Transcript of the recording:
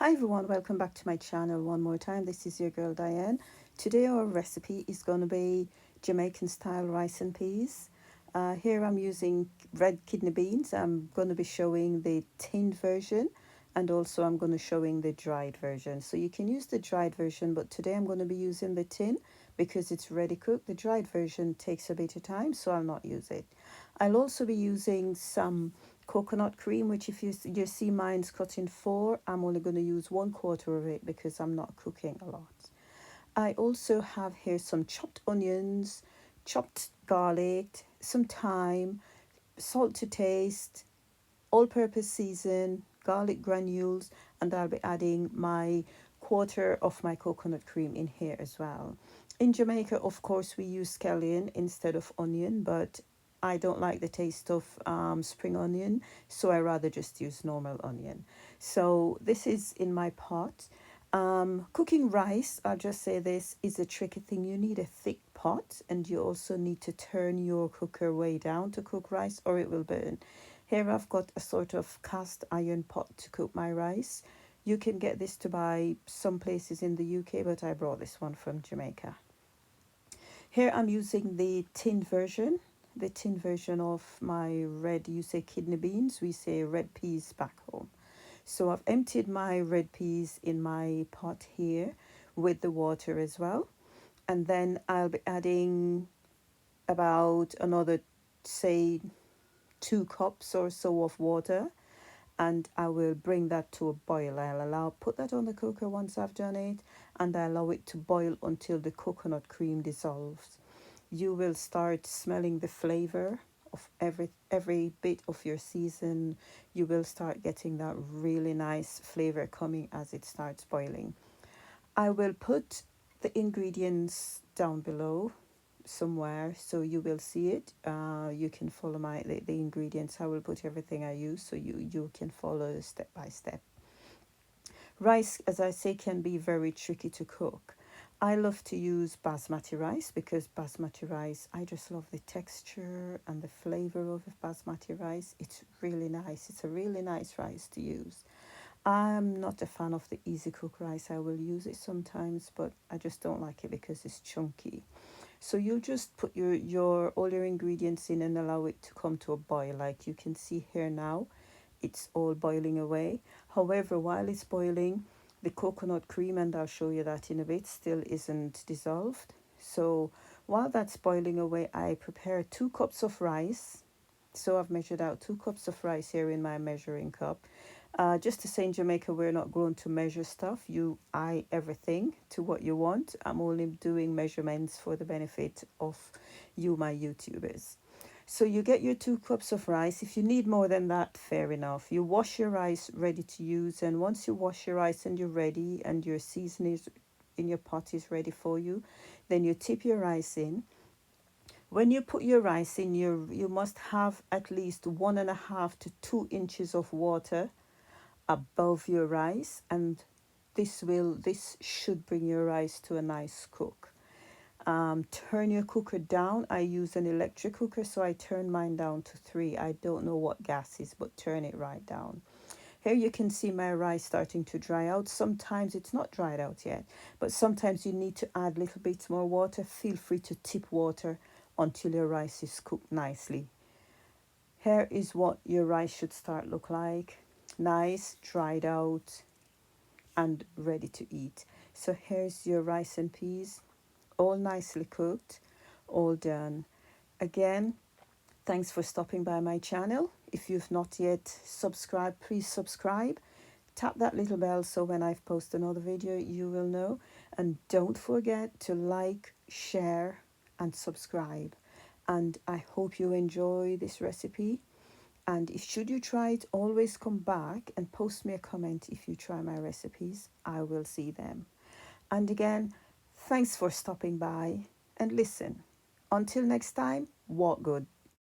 Hi everyone, welcome back to my channel one more time. This is your girl Diane. Today our recipe is going to be Jamaican style rice and peas. Here I'm using red kidney beans. I'm going to be showing the tinned version, and also I'm going to showing the dried version. So you can use the dried version, but today I'm going to be using the tin because it's ready cooked. The dried version takes a bit of time, so I'll not use it. I'll also be using some coconut cream, which if you see mine's cut in four, I'm only going to use 1/4 of it because I'm not cooking a lot. I also have here some chopped onions, chopped garlic, some thyme, salt to taste, all-purpose season, garlic granules, and I'll be adding my quarter of my coconut cream in here as well. In Jamaica, of course, we use skellion instead of onion, but I don't like the taste of spring onion, so I rather just use normal onion. So this is in my pot. Cooking rice, I'll just say this, is a tricky thing. You need a thick pot, and you also need to turn your cooker way down to cook rice or it will burn. Here I've got a sort of cast iron pot to cook my rice. You can get this to buy some places in the UK, but I brought this one from Jamaica. Here I'm using the tin version of my red, you say kidney beans, we say red peas back home. So I've emptied my red peas in my pot here with the water as well. And then I'll be adding about another, say, 2 cups or so of water, and I will bring that to a boil. Put that on the cooker once I've done it, and I allow it to boil until the coconut cream dissolves. You will start smelling the flavor of every bit of your season. You will start getting that really nice flavor coming as it starts boiling. I will put the ingredients down below somewhere so you will see it. You can follow the ingredients. I will put everything I use so you can follow step by step. Rice, as I say, can be very tricky to cook. I love to use basmati rice because basmati rice, I just love the texture and the flavor of basmati rice. It's really nice. It's a really nice rice to use. I'm not a fan of the easy cook rice. I will use it sometimes, but I just don't like it because it's chunky. So you just put your all your ingredients in and allow it to come to a boil. Like you can see here now, it's all boiling away. However, while it's boiling, the coconut cream, and I'll show you that in a bit, still isn't dissolved. So while that's boiling away, I prepare 2 cups of rice. So I've measured out 2 cups of rice here in my measuring cup. Just to say, in Jamaica, we're not going to measure stuff. You eye everything to what you want. I'm only doing measurements for the benefit of you, my YouTubers. So you get your 2 cups of rice. If you need more than that, fair enough. You wash your rice ready to use. And once you wash your rice and you're ready and your seasoning in your pot is ready for you, then you tip your rice in. When you put your rice in, you must have at least 1.5 to 2 inches of water above your rice, and this should bring your rice to a nice cook. Turn your cooker down. I use an electric cooker, so I turn mine down to 3. I don't know what gas is, but turn it right down. Here you can see my rice starting to dry out. Sometimes it's not dried out yet, but sometimes you need to add little bits more water. Feel free to tip water until your rice is cooked nicely. Here is what your rice should start look like. Nice, dried out, and ready to eat. So here's your rice and peas, all nicely cooked, all done. Again, thanks for stopping by my channel. If you've not yet subscribed, please subscribe. Tap that little bell so when I've posted another video, you will know. And don't forget to like, share, and subscribe. And I hope you enjoy this recipe. And if should you try it, always come back and post me a comment if you try my recipes. I will see them. And again, thanks for stopping by. And listen, until next time, walk good.